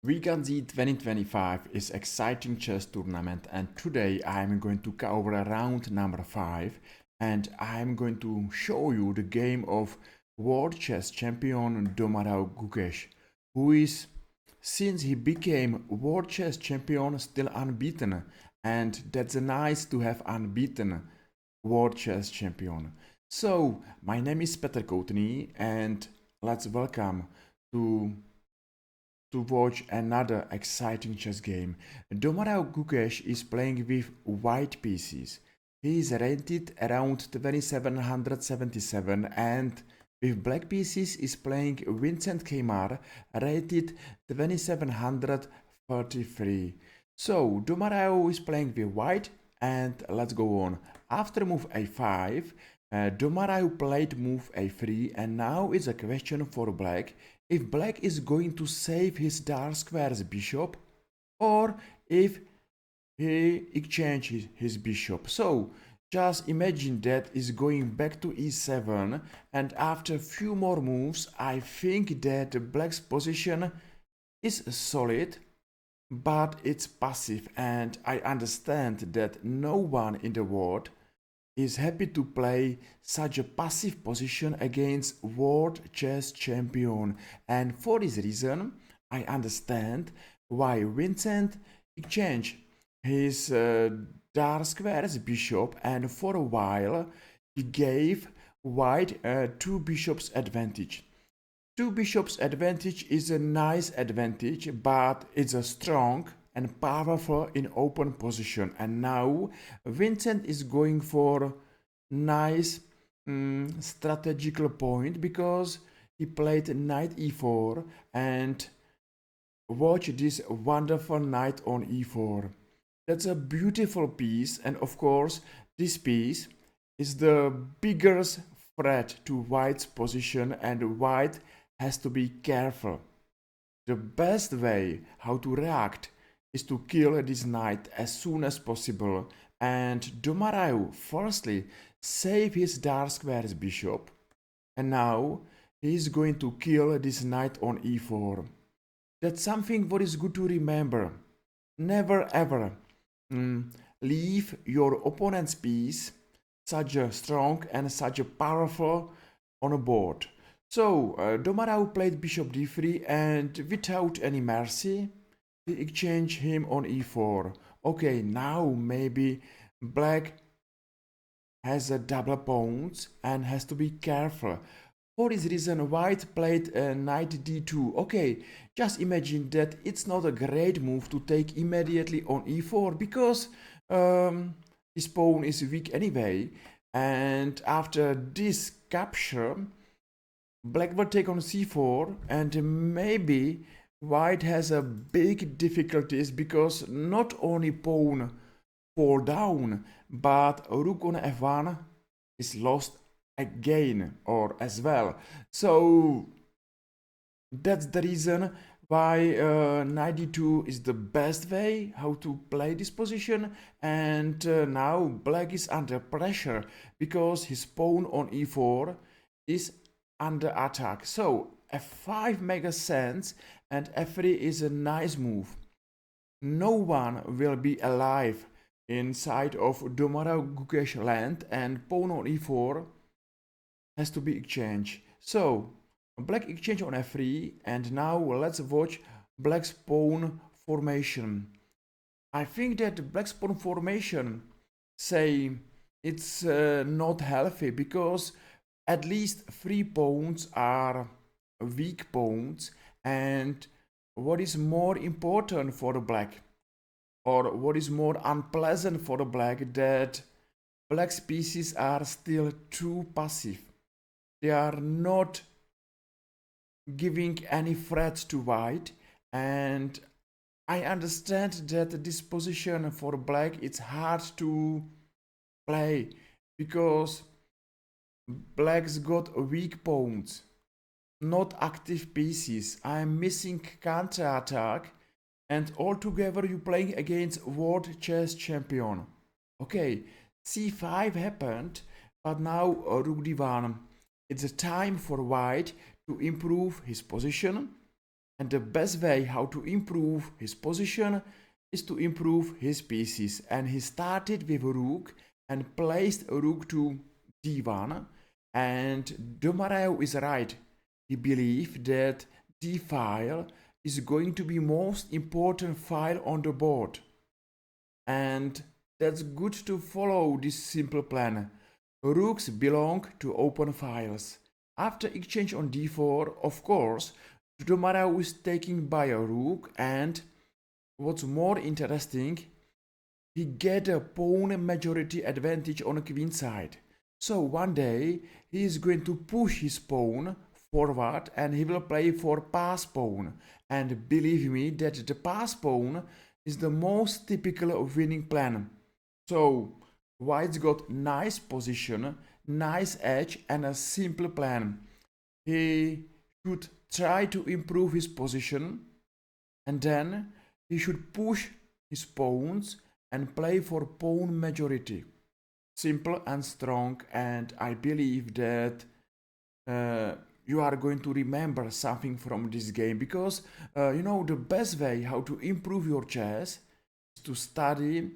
Weekend 2025 is exciting chess tournament, and today I'm going to cover round number 5 and I'm going to show you the game of world chess champion Domarau Gukesh, who is, since he became world chess champion, still unbeaten, and that's nice to have unbeaten world chess champion. So my name is Petr Koutný and let's welcome to watch another exciting chess game. Domarau Gukesh is playing with white pieces. He is rated around 2777 and with black pieces is playing Vincent Keymer rated 2733. So Domarau is playing with white and let's go on. After move a5, Domarau played move a3 and now is a question for black if black is going to save his dark square's bishop or if he exchanges his bishop. So just imagine that is going back to e7 and after a few more moves I think that black's position is solid but it's passive, and I understand that no one in the world is happy to play such a passive position against world chess champion, and for this reason I understand why Vincent exchanged his dark squares bishop, and for a while he gave white two bishops advantage. Two bishops advantage is a nice advantage, but it's a strong and powerful in open position. And now Vincent is going for nice strategical point because he played knight e4 and watch this wonderful knight on e4. That's a beautiful piece, and of course this piece is the biggest threat to white's position, and white has to be careful. The best way how to react is to kill this knight as soon as possible, and Domarau firstly save his dark square's bishop, and now he is going to kill this knight on e4. That's something what is good to remember. Never ever leave your opponent's piece such a strong and such a powerful on a board. So Domarau played bishop d3 and without any mercy he exchanged him on e4. Okay, now maybe black has a double pawns and has to be careful. For this reason white played knight d2. Okay, just imagine that it's not a great move to take immediately on e4 because his pawn is weak anyway, and after this capture black will take on c4 and maybe white has a big difficulties because not only pawn fall down but rook on f1 is lost again or as well. So that's the reason why knight d2 is the best way how to play this position, and now black is under pressure because his pawn on e4 is under attack. So f5 makes sense and f3 is a nice move. No one will be alive inside of Domarau Gukesh land, and pawn on e4 has to be exchanged. So black exchange on f3, and now let's watch black's pawn formation. I think that black's pawn formation say it's not healthy because at least 3 pawns are weak pawns, and what is more important for the black, or what is more unpleasant for the black, that black's pieces are still too passive. They are not giving any threat to white, and I understand that this position for black it's hard to play because black's got weak pawns, not active pieces. I'm missing counter-attack, and altogether you playing against world chess champion. Okay, c5 happened, but now rook d1. It's a time for white to improve his position, And the best way how to improve his position is to improve his pieces. And he started with rook and placed rook to d1. And Domareu is right. He believed that d file is going to be most important file on the board. And that's good to follow this simple plan. Rooks belong to open files. After exchange on d4, of course, Domareu is taking by a rook, and what's more interesting, he get a pawn majority advantage on queen side. So one day he is going to push his pawn forward and he will play for pass pawn. And believe me that the pass pawn is the most typical winning plan. So White's got nice position, nice edge and a simple plan. He should try to improve his position and then he should push his pawns and play for pawn majority. Simple and strong, and I believe that you are going to remember something from this game, because the best way how to improve your chess is to study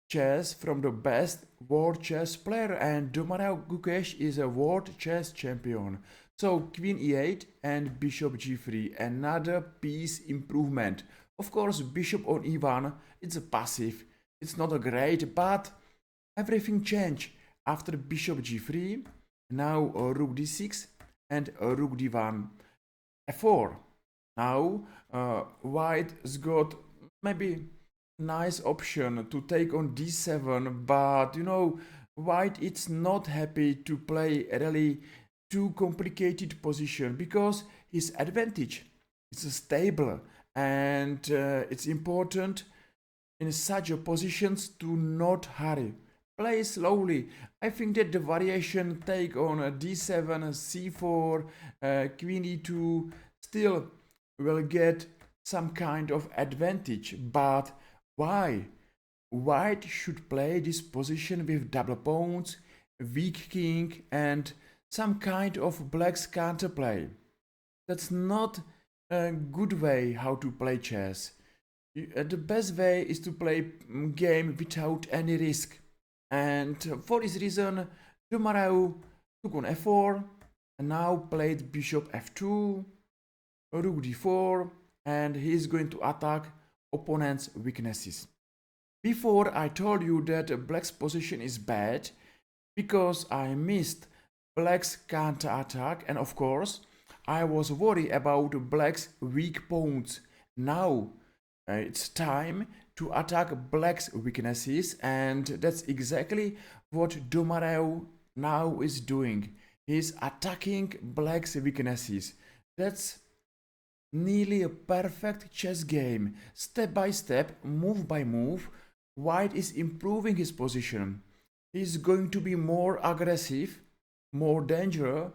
chess from the best world chess player, and Domareu Gukesh is a world chess champion. So queen e8 and bishop g3, another piece improvement. Of course, bishop on e1, it's a passive, it's not a great, but everything changed after bishop g3, now rook d6 and rook d1, f4. Now White's got maybe nice option to take on d7, but White is not happy to play a really too complicated position, because his advantage is stable, and it's important in such a positions to not hurry. Play slowly. I think that the variation take on d7, c4, queen e2 still will get some kind of advantage. But why? White should play this position with double pawns, weak king and some kind of black's counterplay. That's not a good way how to play chess. The best way is to play game without any risk. And for this reason, Domareu took on f4 and now played bishop f2, rook d4, and he's going to attack opponent's weaknesses. Before I told you that black's position is bad because I missed black's counter-attack, and of course I was worried about black's weak pawns. Now it's time to attack black's weaknesses, and that's exactly what Domareu now is doing. He's attacking black's weaknesses. That's nearly a perfect chess game. Step by step, move by move, White is improving his position. He's going to be more aggressive, more dangerous,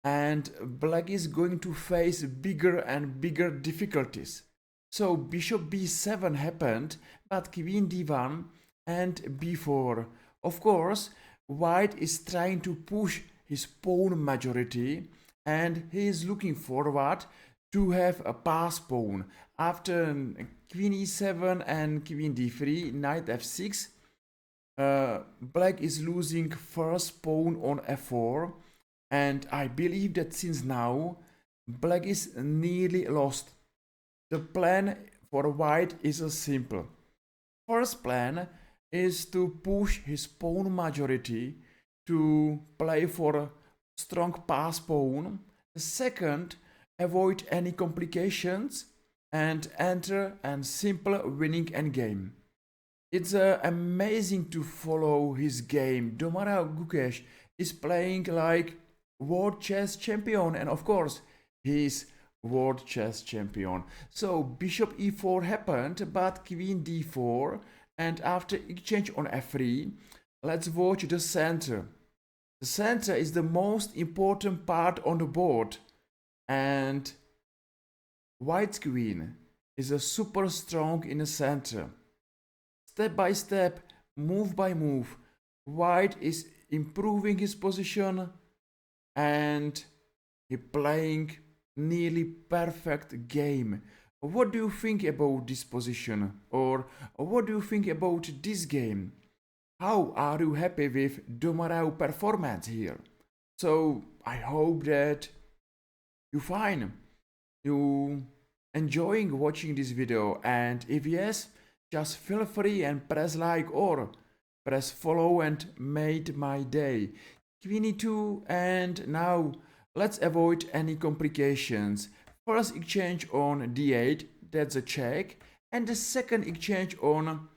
and black is going to face bigger and bigger difficulties. So bishop b7 happened, but queen d1 and b4. Of course, White is trying to push his pawn majority, and he is looking forward to have a pass pawn. After queen e7 and queen d3, knight f6, black is losing first pawn on f4, and I believe that since now, black is nearly lost. The plan for White is simple. First plan is to push his pawn majority to play for a strong pass pawn. The second, avoid any complications and enter a simple winning endgame. It's amazing to follow his game. Domareu Gukesh is playing like world chess champion, and of course he's world chess champion. So bishop e4 happened, but queen d4, and after exchange on f3, let's watch the center. The center is the most important part on the board, and White's queen is a super strong in the center. Step by step, move by move, White is improving his position, and he playing nearly perfect game. What do you think about this position? Or what do you think about this game? How are you happy with Domarau performance here? So I hope that you find you enjoying watching this video, and if yes, just feel free and press like or press follow and made my day. Queenie 2, and now let's avoid any complications. First exchange on d8, that's a check, and the second exchange on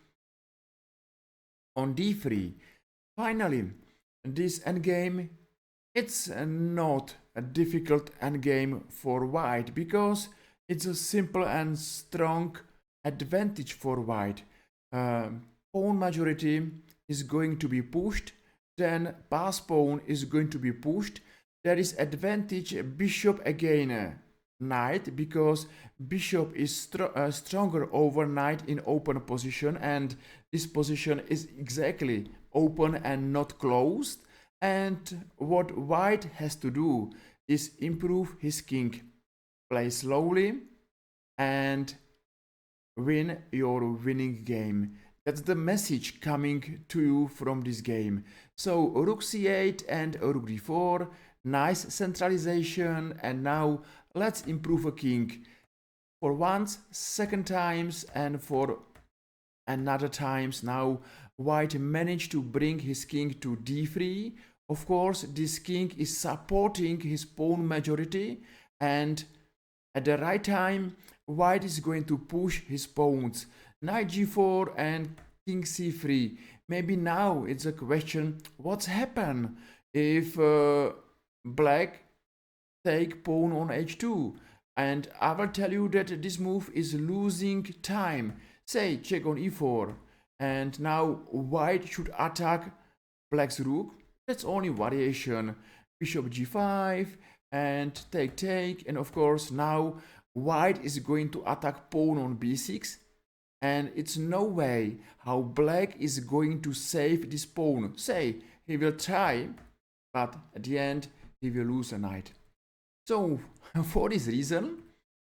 d3. Finally, this endgame, it's not a difficult endgame for white because it's a simple and strong advantage for white. Pawn majority is going to be pushed, then pass pawn is going to be pushed. There is advantage bishop again knight because bishop is stronger over knight in open position, and this position is exactly open and not closed. And what white has to do is improve his king, play slowly and win your winning game. That's the message coming to you from this game. So rook c8 and rook d4, nice centralization, and now let's improve a king. For once, second times, and for another times now white managed to bring his king to d3. Of course, this king is supporting his pawn majority, and at the right time white is going to push his pawns. Knight g4 and king c3. Maybe now it's a question, what's happened if black take pawn on h2? And I will tell you that this move is losing time. Say check on e4, and now white should attack black's rook. That's only variation. Bishop g5 and take, and of course now white is going to attack pawn on b6, and it's no way how black is going to save this pawn. Say he will try, but at the end he will lose a knight. So for this reason,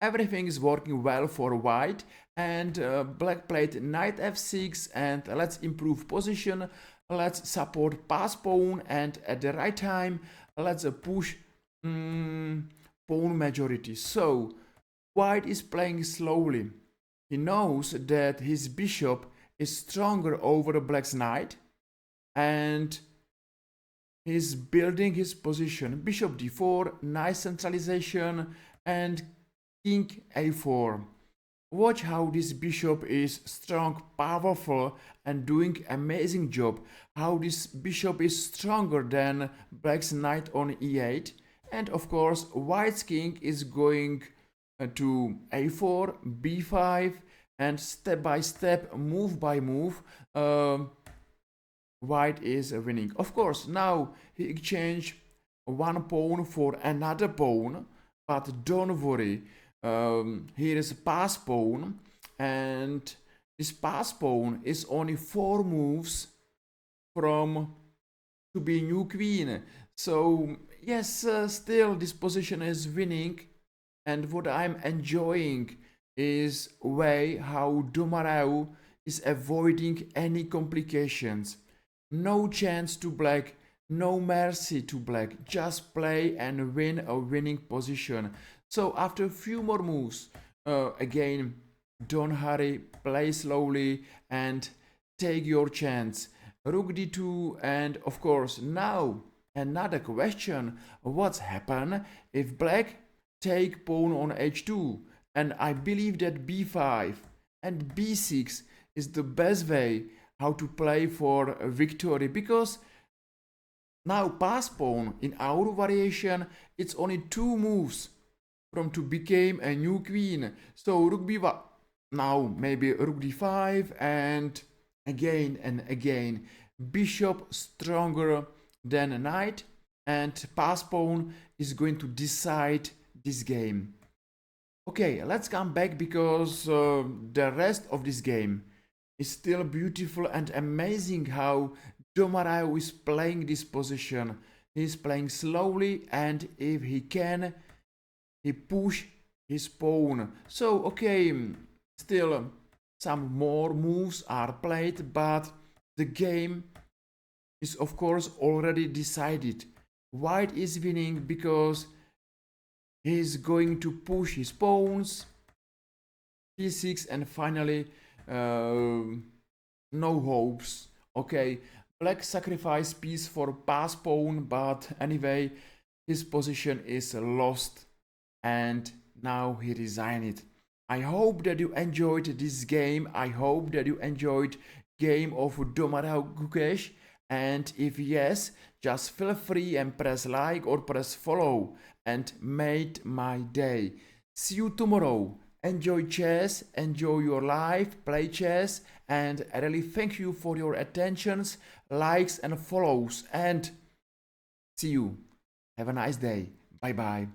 everything is working well for white, and black played knight f6, and let's improve position, let's support pass pawn, and at the right time let's push pawn majority. So white is playing slowly. He knows that his bishop is stronger over black's knight, and he's building his position. Bishop d4, nice centralization, and king a4. Watch how this bishop is strong, powerful, and doing amazing job. How this bishop is stronger than black's knight on e8. And of course, white's king is going to a4, b5, and step by step, move by move, white is winning. Of course, now he exchanged one pawn for another pawn, but don't worry. Here is a pass pawn, and this pass pawn is only 4 moves from to be new queen. So yes, still this position is winning, and what I'm enjoying is way how Domarau is avoiding any complications. No chance to black, no mercy to black, just play and win a winning position. So after a few more moves, again, don't hurry, play slowly and take your chance. Rook d2, and of course now another question, what's happen if black take pawn on h2? And I believe that b5 and b6 is the best way how to play for a victory, because now pass pawn in our variation, it's only 2 moves from to become a new queen. So rook b1, now maybe rook d5, and again bishop stronger than a knight, and pass pawn is going to decide this game. Okay, let's come back because the rest of this game is still beautiful and amazing how Domarau is playing this position. He's playing slowly, and if he can, he pushed his pawn. So, okay, still some more moves are played, but the game is of course already decided. White is winning because he's going to push his pawns, c6, and finally no hopes. Okay, black sacrifice piece for pass pawn, but anyway, his position is lost and now he resigned. I hope that you enjoyed this game. I hope that you enjoyed game of Domarau Gukesh. And if yes, just feel free and press like or press follow and made my day. See you tomorrow. Enjoy chess, enjoy your life, play chess, and I really thank you for your attentions, likes and follows, and see you. Have a nice day. Bye bye.